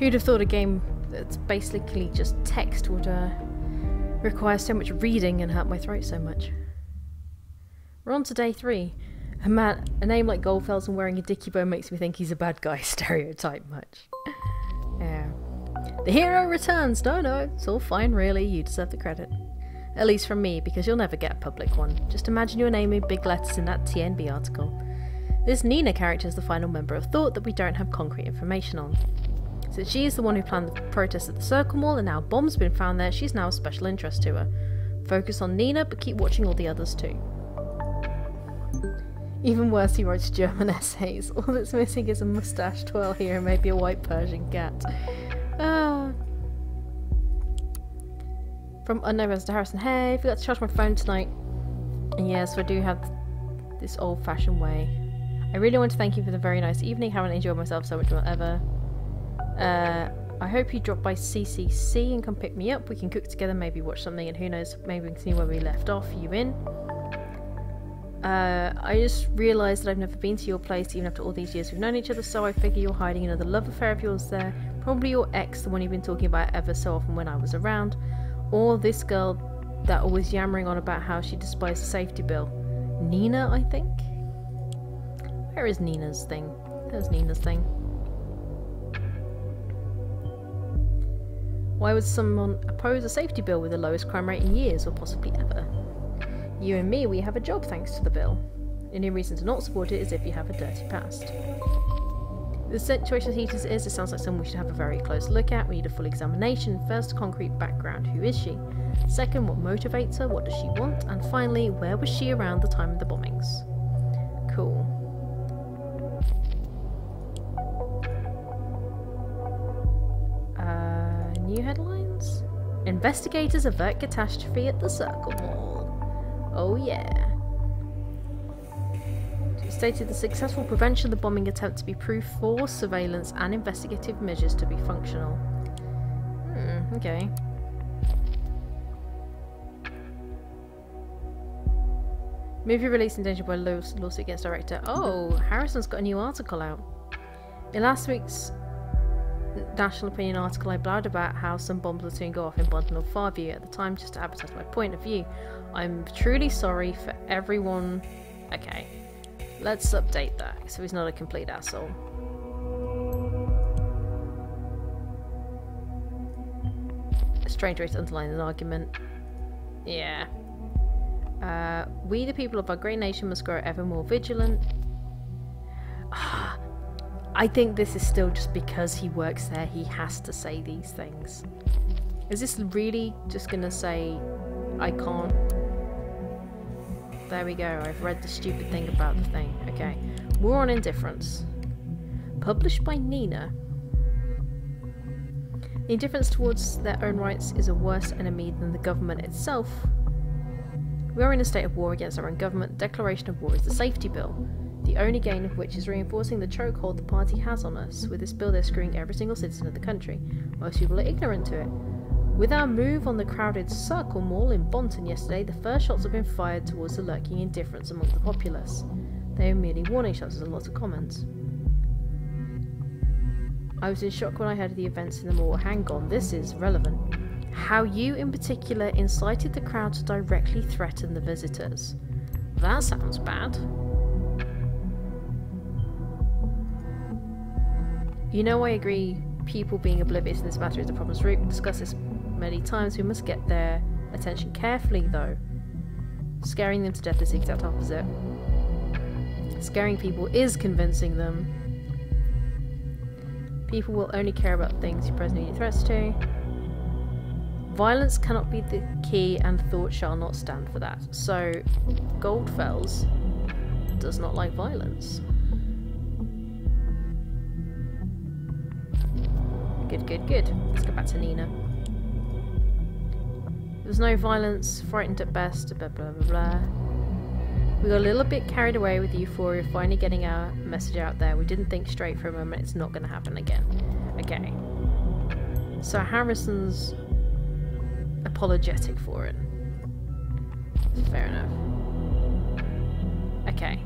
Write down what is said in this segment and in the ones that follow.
Who'd have thought a game that's basically just text would require so much reading and hurt my throat so much. We're on to day 3. A name like Goldfells and wearing a dicky bow makes me think he's a bad guy stereotype much. Yeah. The hero returns! No, it's all fine really, you deserve the credit. At least from me, because you'll never get a public one. Just imagine your name in big letters in that TNB article. This Nina character is the final member of Thought that we don't have concrete information on. Since she is the one who planned the protest at the Circle Mall and now a bomb's been found there, she's now a special interest to her. Focus on Nina, but keep watching all the others too. Even worse, he writes German essays. All that's missing is a moustache twirl here and maybe a white Persian cat. From Unknown Resident to Harrison. Hey, I forgot to charge my phone tonight. And yes, I do have this old-fashioned way. I really want to thank you for the very nice evening. Haven't enjoyed myself so much more ever. I hope you drop by CCC and come pick me up. We can cook together, maybe watch something, and who knows, maybe we can see where we left off. You in? I just realised that I've never been to your place even after all these years we've known each other, so I figure you're hiding another love affair of yours there. Probably your ex, the one you've been talking about ever so often when I was around. Or this girl that always yammering on about how she despised the safety bill. Nina, I think? Where is Nina's thing? There's Nina's thing. Why would someone oppose a safety bill with the lowest crime rate in years, or possibly ever? You and me, we have a job thanks to the bill. The only reason to not support it is if you have a dirty past. The situation as heated as it is, it sounds like someone we should have a very close look at. We need a full examination. First, a concrete background. Who is she? Second, what motivates her? What does she want? And finally, where was she around the time of the bombings? Cool. New headlines? Investigators avert catastrophe at the Circle Mall. Oh yeah. It stated the successful prevention of the bombing attempt to be proof for surveillance and investigative measures to be functional. Okay. Movie released in danger by lawsuit against director. Oh, Harrison's got a new article out. In last week's National Opinion article, I blabbed about how some bombs will soon go off in Bondon or Farview. At the time, just to advertise my point of view. I'm truly sorry for everyone. Okay, let's update that so he's not a complete asshole. A strange way to underline an argument. Yeah. We, the people of our great nation, must grow ever more vigilant. I think this is still just because he works there, he has to say these things. Is this really just gonna say, I can't? There we go, I've read the stupid thing about the thing. Okay. War on Indifference. Published by Nina. The indifference towards their own rights is a worse enemy than the government itself. We are in a state of war against our own government. The declaration of war is the safety bill. The only gain of which is reinforcing the chokehold the party has on us. With this bill, they're screwing every single citizen of the country. Most people are ignorant to it. With our move on the crowded Circle Mall in Bonton yesterday, the first shots have been fired towards the lurking indifference among the populace. They are merely warning shots. There's a lot of comments. I was in shock when I heard of the events in the mall. Hang on, this is relevant. How you, in particular, incited the crowd to directly threaten the visitors. That sounds bad. You know, I agree, people being oblivious to this matter is the problem's root. We've discussed this many times. We must get their attention carefully, though. Scaring them to death is the exact opposite. Scaring people is convincing them. People will only care about things you present immediate threats to. Violence cannot be the key, and thought shall not stand for that. So, Goldfells does not like violence. Good. Let's go back to Nina. There was no violence, frightened at best, blah blah blah blah. We got a little bit carried away with the euphoria of finally getting our message out there. We didn't think straight for a moment. It's not going to happen again. Okay. So Harrison's apologetic for it. Fair enough. Okay.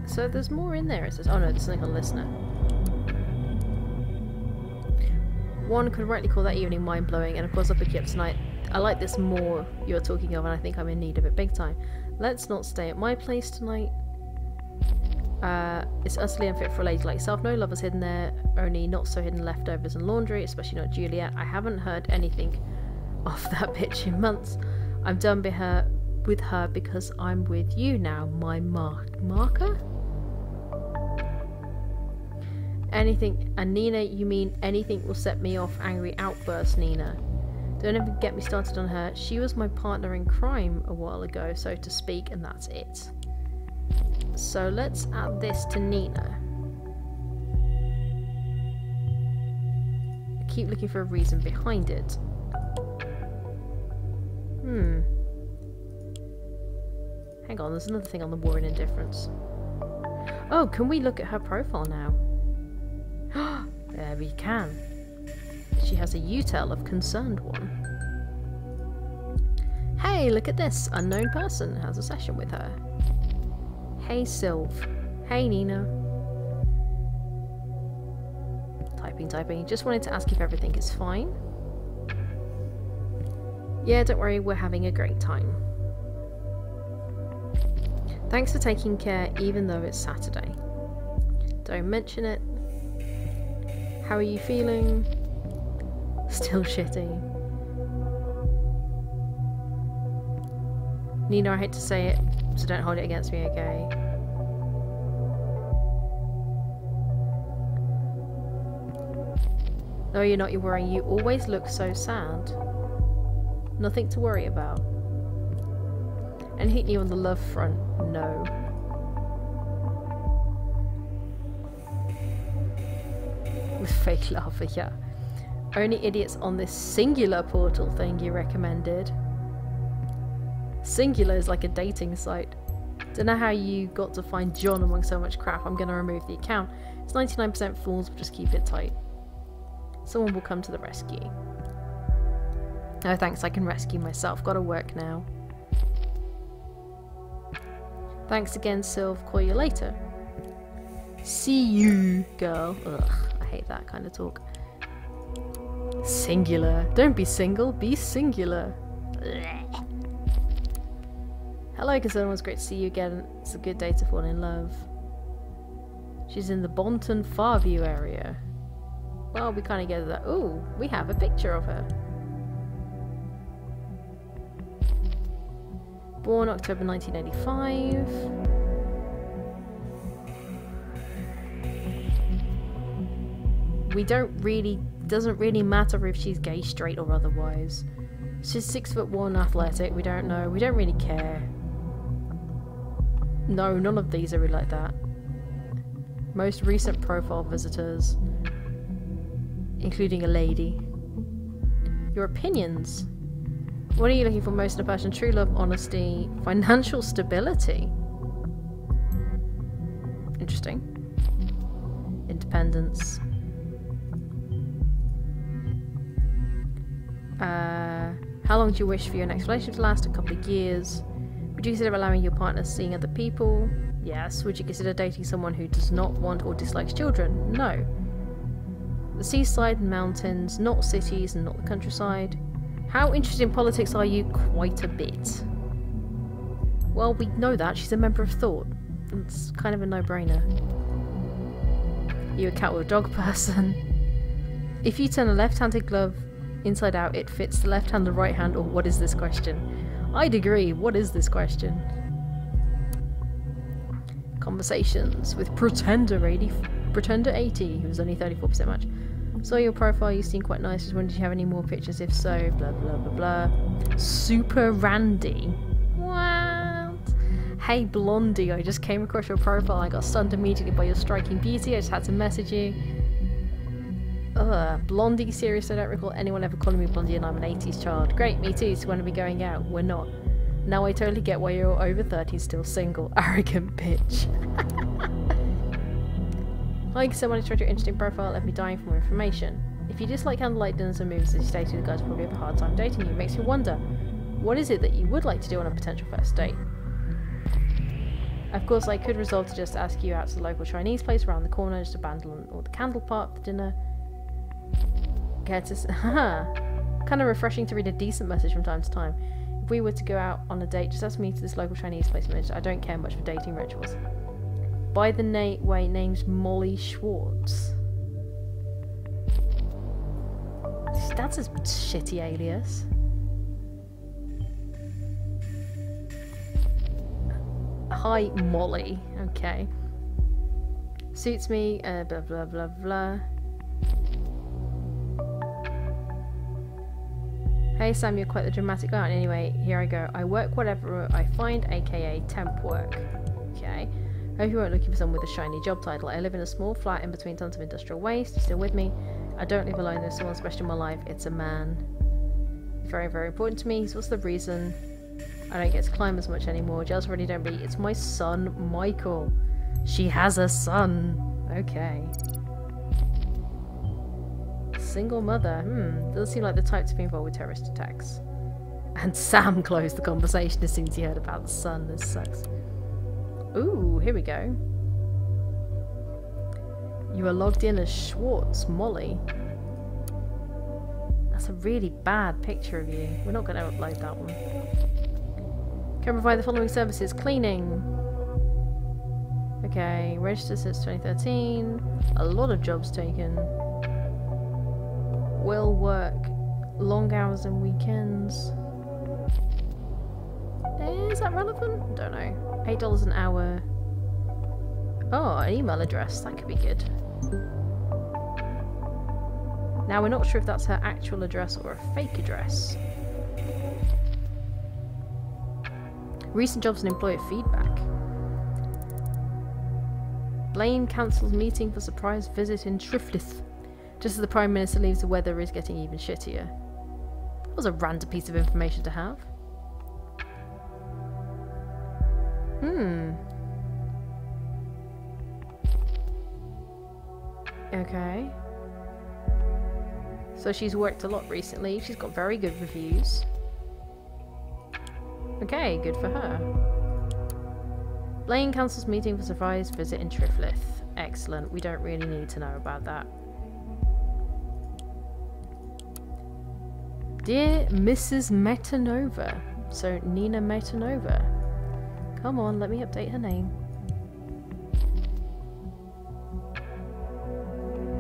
So there's more in there, it says. Oh no, there's something on listener. One could rightly call that evening mind-blowing, and of course I'll pick you up tonight. I like this more you're talking of, and I think I'm in need of it big time. Let's not stay at my place tonight. It's utterly unfit for a lady like yourself. No lovers hidden there, only not so hidden leftovers and laundry, especially not Juliet. I haven't heard anything of that bitch in months. I'm done with her because I'm with you now, my marker? Anything, and Nina, you mean anything will set me off? Angry outburst, Nina. Don't ever get me started on her. She was my partner in crime a while ago, so to speak, and that's it. So let's add this to Nina. I keep looking for a reason behind it. Hang on, there's another thing on the war and indifference. Oh, can we look at her profile now? There we can. She has a utel of concerned one. Hey, look at this. Unknown person has a session with her. Hey, Sylv. Hey, Nina. Typing. Just wanted to ask if everything is fine. Yeah, don't worry, we're having a great time. Thanks for taking care, even though it's Saturday. Don't mention it. How are you feeling? Still shitty. Nina, I hate to say it, so don't hold it against me, okay? No, you're not, you're worrying. You always look so sad. Nothing to worry about. And hitting you on the love front, no. With fake laughter, yeah. Only idiots on this singular portal thing you recommended. Singular is like a dating site. Don't know how you got to find John among so much crap. I'm gonna remove the account. It's 99% fools, but just keep it tight. Someone will come to the rescue. Oh thanks, I can rescue myself. Gotta work now. Thanks again, Sylv. Call you later. See you, girl. Ugh, I hate that kind of talk. Singular. Don't be single, be singular. Ugh. Hello, Cassandra. It's great to see you again. It's a good day to fall in love. She's in the Bonton Farview area. Well, we kind of get that. Ooh, we have a picture of her. Born October 1985. We don't really, doesn't really matter if she's gay, straight or otherwise. She's 6'1", athletic, we don't know, we don't really care. No, none of these are really like that. Most recent profile visitors, including a lady. Your opinions? What are you looking for most in a person? True love, honesty, financial stability. Interesting. Independence. How long do you wish for your next relationship to last? A couple of years. Would you consider allowing your partner seeing other people? Yes. Would you consider dating someone who does not want or dislikes children? No. The seaside and mountains, not cities and not the countryside. How interested in politics are you? Quite a bit. Well, we know that. She's a member of Thought. It's kind of a no-brainer. You a cat or a dog person? If you turn a left-handed glove inside out, it fits the left hand, the right hand, or what is this question? I'd agree. What is this question? Conversations with Pretender 80, who was only 34% match. Saw your profile, you seem quite nice. Just wondered, did you have any more pictures? If so, blah blah blah blah. Super Randy. What? Hey Blondie, I just came across your profile. I got stunned immediately by your striking beauty. I just had to message you. Blondie, serious, I don't recall anyone ever calling me Blondie, and I'm an 80s child. Great, me too, so when are we going out? We're not. Now I totally get why you're over 30 still single. Arrogant bitch. Like someone who's tried your interesting profile, left me dying for more information. If you dislike candlelight dinners and movies as you stated, the guys will probably have a hard time dating you. It makes me wonder, what is it that you would like to do on a potential first date? Of course, I could resolve to just ask you out to the local Chinese place around the corner, just abandon all the candle part of the dinner. care to... Haha. Kind of refreshing to read a decent message from time to time. If we were to go out on a date, just ask me to this local Chinese place. I don't care much for dating rituals. By the way, name's Molly Schwartz. That's a shitty alias. Hi, Molly. Okay. Suits me, blah blah blah blah. Hey Sam, you're quite the dramatic guy. Anyway, here I go. I work whatever I find, aka temp work. Okay. Hope you weren't looking for someone with a shiny job title. I live in a small flat in between tons of industrial waste. You still with me? I don't live alone. There's someone special in my life. It's a man. Very, very important to me. So what's the reason? I don't get to climb as much anymore. Girls already don't be. It's my son, Michael. She has a son. Okay. Single mother. Doesn't seem like the type to be involved with terrorist attacks. And Sam closed the conversation as soon as he heard about the son. This sucks. Ooh, here we go. You are logged in as Schwartz, Molly. That's a really bad picture of you. We're not going to upload that one. Can provide the following services. Cleaning. Okay, registered since 2013. A lot of jobs taken. Will work long hours and weekends. Is that relevant? Don't know. $8 an hour. Oh, an email address. That could be good. Now we're not sure if that's her actual address or a fake address. Recent jobs and employer feedback. Blaine cancels meeting for surprise visit in Triflith. Just as the Prime Minister leaves, the weather is getting even shittier. That was a random piece of information to have. Okay. So she's worked a lot recently. She's got very good reviews. Okay, good for her. Blaine cancels meeting for surprise visit in Triflith. Excellent. We don't really need to know about that. Dear Mrs. Metanova. So Nina Metanova. Come on, let me update her name.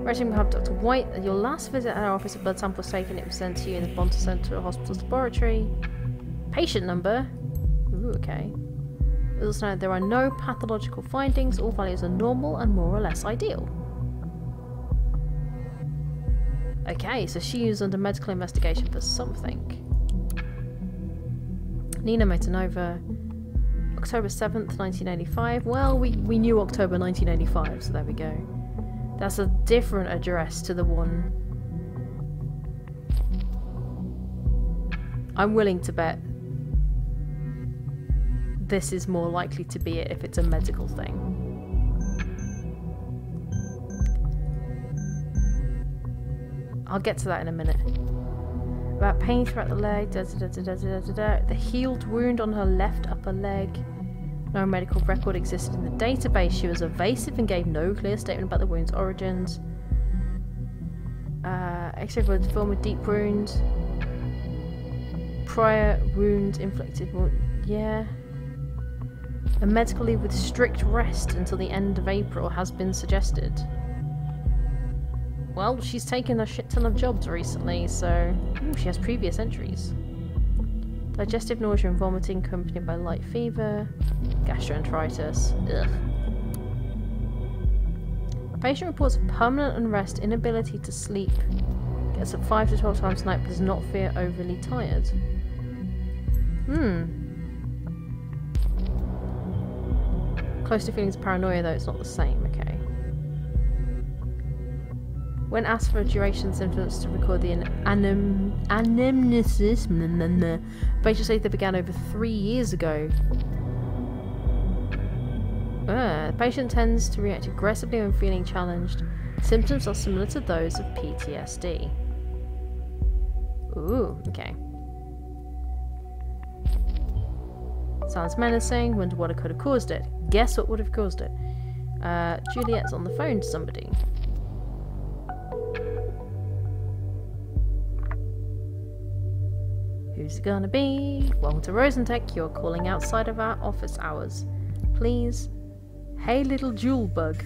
Writing behalf of Dr. White, your last visit at our office, a blood sample was taken. It was sent to you in the Bonta Central Hospital's laboratory. Patient number. Ooh, okay. It also noted there are no pathological findings. All values are normal and more or less ideal. Okay, so she was under medical investigation for something. Nina Metanova. October 7th, 1985. Well, we knew October 1985, so there we go. That's a different address to the one. I'm willing to bet this is more likely to be it if it's a medical thing. I'll get to that in a minute. About pain throughout the leg, the healed wound on her left upper leg. No medical record existed in the database. She was evasive and gave no clear statement about the wound's origins. X-ray was formed with deep wound. Prior wound inflicted wound. Yeah. A medical leave with strict rest until the end of April has been suggested. Well, she's taken a shit ton of jobs recently, so she has previous entries. Digestive nausea and vomiting accompanied by light fever. Gastroenteritis. Ugh. Patient reports permanent unrest, inability to sleep. Gets up 5 to 12 times a night but does not feel overly tired. Close to feelings of paranoia, though it's not the same, okay. When asked for a duration of symptoms to record the anamnesis, patients say they began over 3 years ago. The patient tends to react aggressively when feeling challenged. Symptoms are similar to those of PTSD. Ooh, okay. Sounds menacing. Wonder what could have caused it. Guess what would have caused it? Juliet's on the phone to somebody. Who's it gonna be? Welcome to Rosentech. You're calling outside of our office hours. Please. Hey, little jewel bug.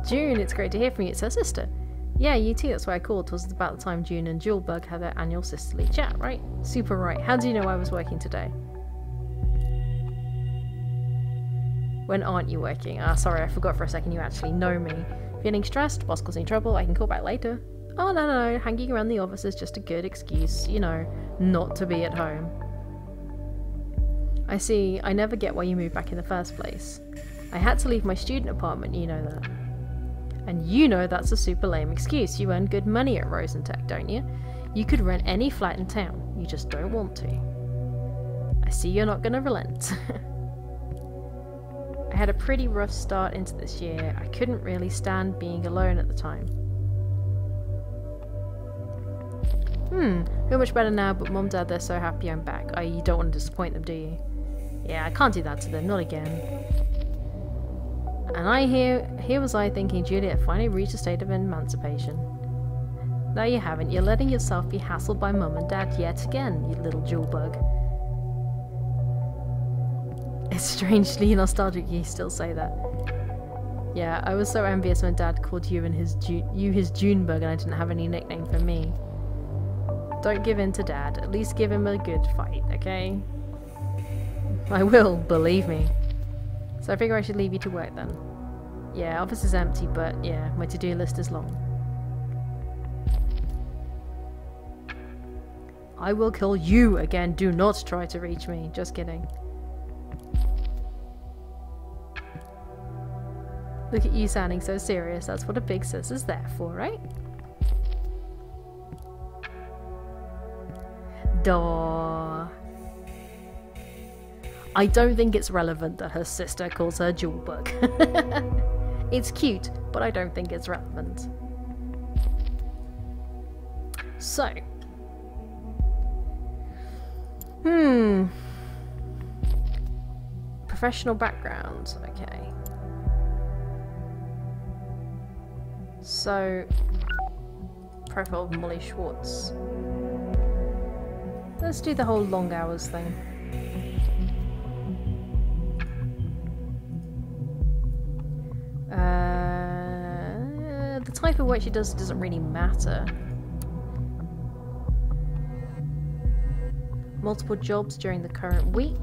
June, it's great to hear from you. It's her sister. Yeah, you too. That's why I called. It was about the time June and Jewelbug had their annual sisterly chat, right? Super right. How do you know I was working today? When aren't you working? Ah, sorry, I forgot for a second you actually know me. Feeling stressed? Boss causing trouble? I can call back later. Oh, no. Hanging around the office is just a good excuse, you know, not to be at home. I see. I never get why you moved back in the first place. I had to leave my student apartment, you know that. And you know that's a super lame excuse. You earn good money at Rosentech, don't you? You could rent any flat in town. You just don't want to. I see you're not gonna relent. I had a pretty rough start into this year. I couldn't really stand being alone at the time. Feel much better now, but Mom, Dad, they're so happy I'm back. Oh, you don't want to disappoint them, do you? Yeah, I can't do that to them, not again. And here was I thinking Juliet finally reached a state of emancipation. No, you haven't. You're letting yourself be hassled by Mum and Dad yet again, you little jewel bug. It's strangely nostalgic you still say that. Yeah, I was so envious when Dad called you his June bug and I didn't have any nickname for me. Don't give in to Dad. At least give him a good fight, okay? I will, believe me. So I figure I should leave you to work then. Yeah, office is empty, but yeah, my to-do list is long. I will kill you again. Do not try to reach me. Just kidding. Look at you sounding so serious. That's what a big sis is there for, right? Duh. I don't think it's relevant that her sister calls her Jewelbug. It's cute, but I don't think it's relevant. So. Professional background. Okay. So. Profile of Molly Schwartz. Let's do the whole long hours thing. The type of work she does doesn't really matter. Multiple jobs during the current week,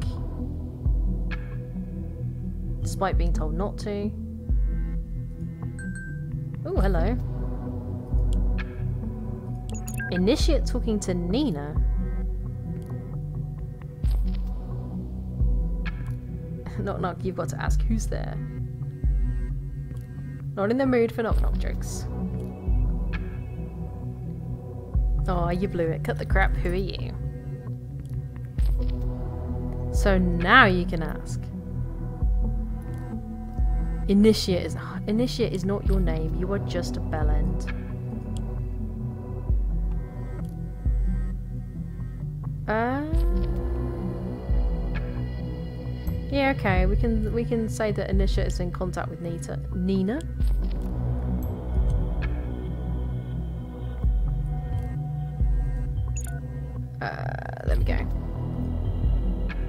despite being told not to. Oh, hello. Initiate talking to Nina. Knock knock, you've got to ask who's there. Not in the mood for knock knock jokes. Oh, you blew it. Cut the crap. Who are you? So now you can ask. Initiate is not your name. You are just a bellend. Yeah, okay. We can say that Initiate is in contact with Nina. There we go.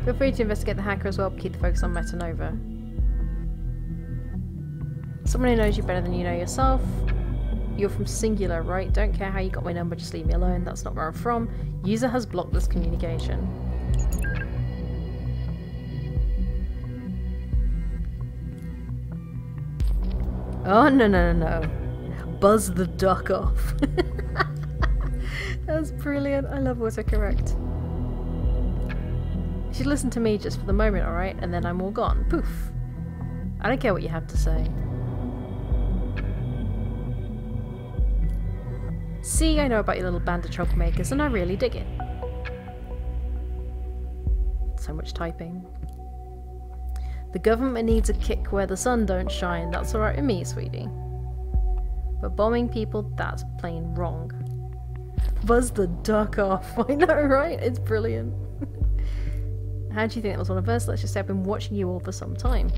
Feel free to investigate the hacker as well, but keep the focus on Metanova. Someone who knows you better than you know yourself. You're from Singular, right? Don't care how you got my number, just leave me alone. That's not where I'm from. User has blocked this communication. Oh, no. Buzz the duck off. That's brilliant. I love autocorrect. You should listen to me just for the moment, alright? And then I'm all gone. Poof. I don't care what you have to say. See, I know about your little band of troublemakers, and I really dig it. So much typing. The government needs a kick where the sun don't shine. That's alright with me, sweetie. But bombing people, that's plain wrong. Buzz the duck off. I know, right? It's brilliant. How do you think that was one of us? Let's just say I've been watching you all for some time.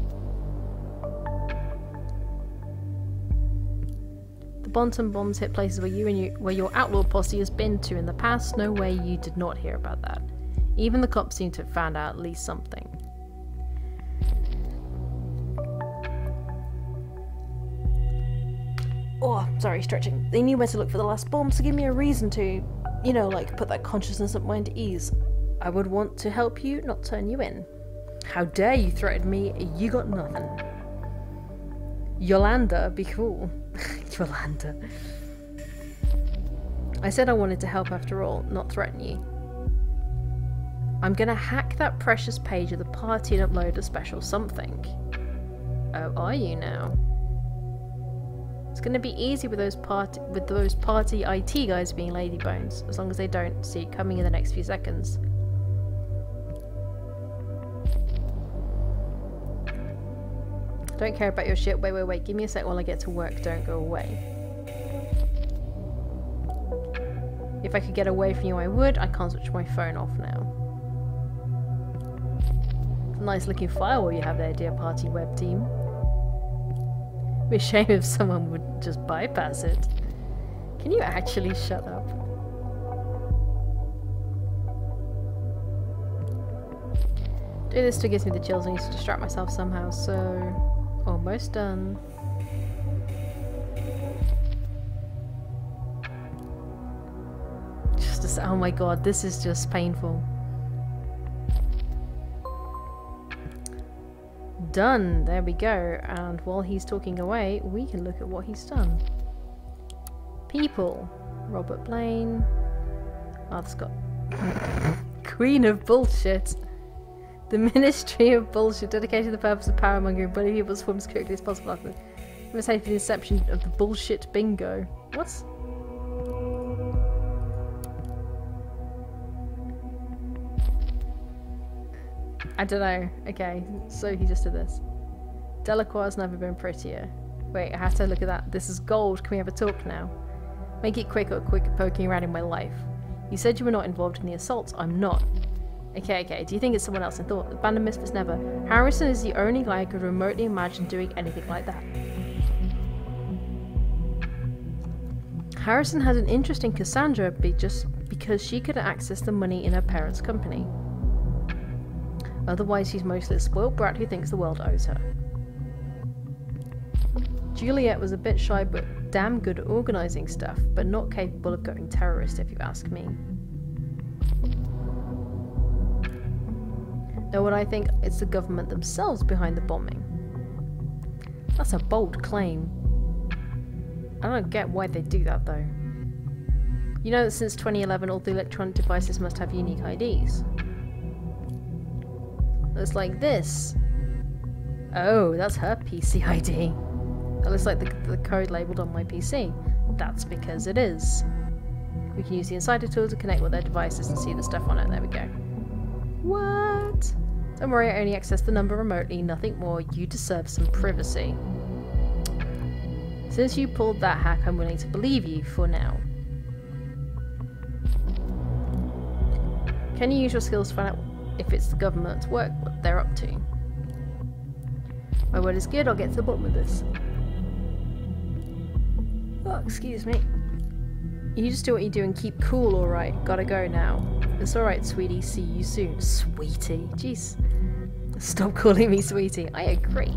The Bonton bombs hit places where your outlaw posse has been to in the past. No way you did not hear about that. Even the cops seem to have found out at least something. Oh, sorry, stretching. They knew where to look for the last bomb, so give me a reason to, you know, like, put that consciousness of mine to ease. I would want to help you, not turn you in. How dare you threaten me? You got nothing. Yolanda, be cool. Yolanda. I said I wanted to help after all, not threaten you. I'm gonna hack that precious page of the party and upload a special something. Oh, are you now? It's gonna be easy with those party IT guys being ladybones, as long as they don't see it coming in the next few seconds. Don't care about your shit. Wait. Give me a sec while I get to work. Don't go away. If I could get away from you, I would. I can't switch my phone off now. It's a nice looking firewall you have there, dear party web team. It'd be a shame if someone would just bypass it. Can you actually shut up? Do this still gives me the chills. I need to distract myself somehow, so... Almost done. Oh my god, this is just painful. Done! There we go. And while he's talking away, we can look at what he's done. People. Robert Blaine. Oh, that's got... Queen of Bullshit. The Ministry of Bullshit, dedicated to the purpose of powermongering, bullying people as formed as quickly as possible after for the inception of the bullshit bingo. What? I don't know. Okay, so he just did this. Delacroix's never been prettier. Wait, I have to look at that. This is gold. Can we have a talk now? Make it quick or quick poking around in my life. You said you were not involved in the assaults. I'm not. Okay. Do you think it's someone else? I thought. The band of misfits never. Harrison is the only guy I could remotely imagine doing anything like that. Harrison had an interest in Cassandra just because she could access the money in her parents' company. Otherwise, she's mostly a spoiled brat who thinks the world owes her. Juliet was a bit shy but damn good at organising stuff, but not capable of going terrorist if you ask me. Know what I think? It's the government themselves behind the bombing. That's a bold claim. I don't get why they do that though. You know that since 2011 all the electronic devices must have unique IDs. Looks like this. Oh, that's her PC ID. That looks like the code labelled on my PC. That's because it is. We can use the insider tool to connect with their devices and see the stuff on it. There we go. What? Don't worry, I only access the number remotely, nothing more. You deserve some privacy. Since you pulled that hack, I'm willing to believe you for now. Can you use your skills to find out if it's the government's work, what they're up to? My word is good, I'll get to the bottom of this. Oh, excuse me. You just do what you do and keep cool, alright? Gotta go now. It's alright, sweetie. See you soon. Sweetie. Jeez. Stop calling me sweetie. I agree.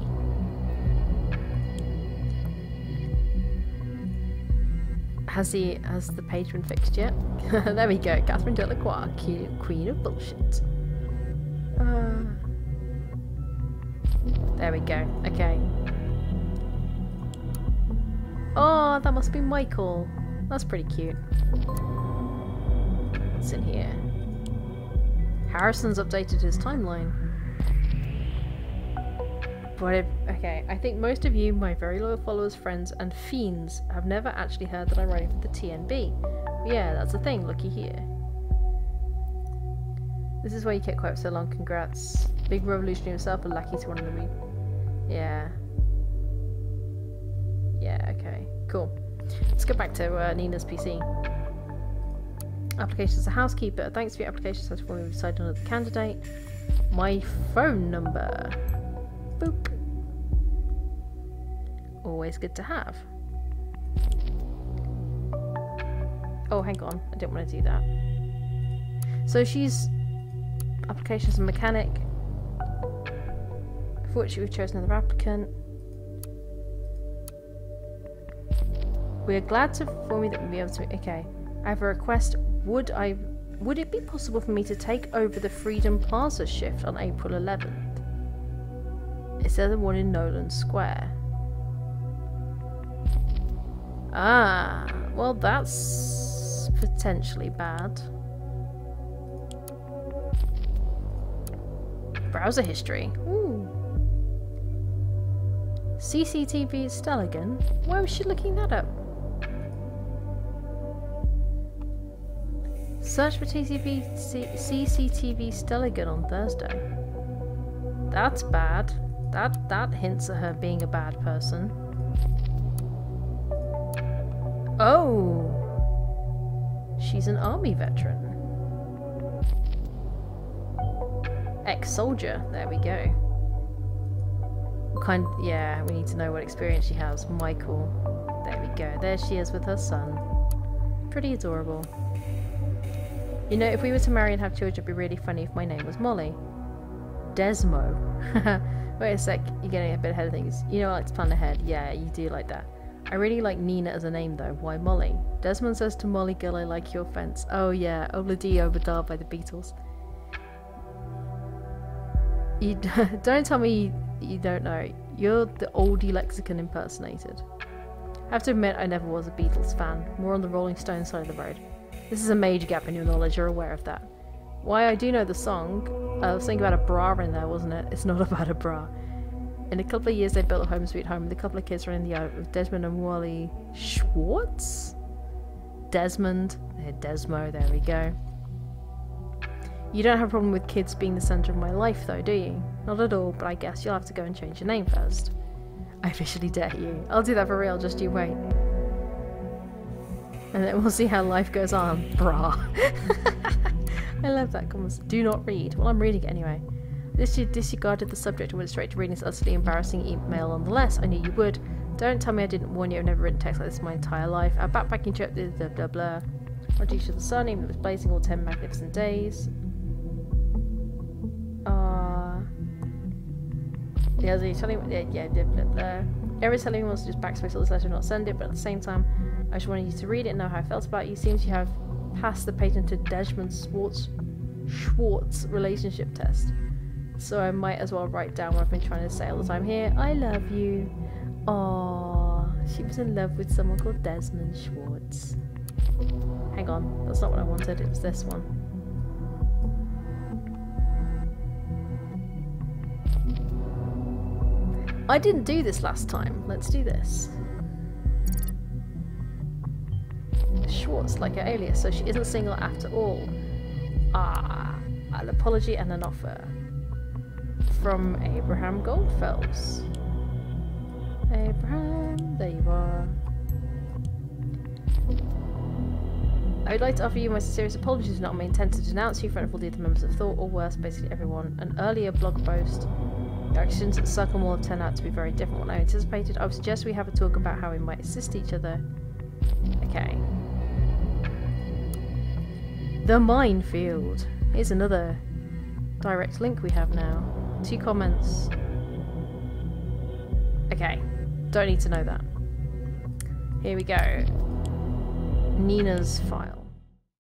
Has the page been fixed yet? There we go. Catherine Delacroix, Queen of Bullshit. There we go. Okay. Oh, that must be Michael. That's pretty cute. What's in here? Harrison's updated his timeline. But okay, I think most of you, my very loyal followers, friends, and fiends, have never actually heard that I'm writing for the TNB. But yeah, that's the thing. Looky here. This is why you kept quiet for so long. Congrats. Big revolutionary himself, but lucky to one of them. Yeah. Yeah, okay. Cool. Let's go back to Nina's PC. Application as a housekeeper. Thanks for your application. So before we decide on another candidate. My phone number. Boop. Always good to have. Oh, hang on. I didn't want to do that. So she's applications and mechanic, for which we've chosen another applicant. We are glad to inform you that we'll be able to. Okay, I have a request. Would it be possible for me to take over the Freedom Plaza shift on April 11th? Instead of the one in Nolan Square. Ah, well that's potentially bad. Browser history. Ooh. CCTV Stelligan? Why was she looking that up? Search for CCTV Stelligan on Thursday. That's bad. That hints at her being a bad person. Oh! She's an army veteran. Ex-soldier. There we go. Yeah, we need to know what experience she has. Michael. There we go. There she is with her son. Pretty adorable. You know, if we were to marry and have children, it'd be really funny if my name was Molly. Desmo. Wait a sec, you're getting a bit ahead of things. You know I like to plan ahead. Yeah, you do like that. I really like Nina as a name though. Why Molly? Desmond says to Molly, girl, I like your fence. Oh yeah, Obladi Obadar by the Beatles. You don't tell me you don't know. You're the oldie lexicon impersonated. I have to admit I never was a Beatles fan. More on the Rolling Stones side of the road. This is a major gap in your knowledge, you're aware of that. Why I do know the song, I was thinking about a bra in there, wasn't it? It's not about a bra. In a couple of years they built a home sweet home with a couple of kids running the yard with Desmond and Wally Schwartz? Desmond. Desmo, there we go. You don't have a problem with kids being the centre of my life though, do you? Not at all, but I guess you'll have to go and change your name first. I officially dare you. I'll do that for real, just you wait. And then we'll see how life goes on. Brah. I love that comment. Do not read. Well, I'm reading it anyway. This you disregarded the subject and went straight to reading this utterly embarrassing email nonetheless. I knew you would. Don't tell me I didn't warn you. I've never written text like this my entire life. Our backpacking trip, blah blah blah. On each of the sun, even if it was blazing all 10 magnificent days. Yeah, blah blah blah. Every telling me wants to just backspace all this letter and not send it, but at the same time, I just wanted you to read it and know how I felt about you. Seems you have passed the patented Desmond Schwartz relationship test. So I might as well write down what I've been trying to say all the time here. I love you. Aww, she was in love with someone called Desmond Schwartz. Hang on, that's not what I wanted, it was this one. I didn't do this last time, let's do this. Schwartz, like her alias, so she isn't single after all. Ah, an apology and an offer. From Abraham Goldfells. Abraham, there you are. I would like to offer you my sincerest apologies, not my intent to denounce you in front of all the other members of Thought, or worse, basically everyone. An earlier blog post. The actions at Circle Mall have turned out to be very different from what I anticipated. I would suggest we have a talk about how we might assist each other. Okay. The minefield. Here's another direct link we have now. 2 comments. Okay. Don't need to know that. Here we go. Nina's file.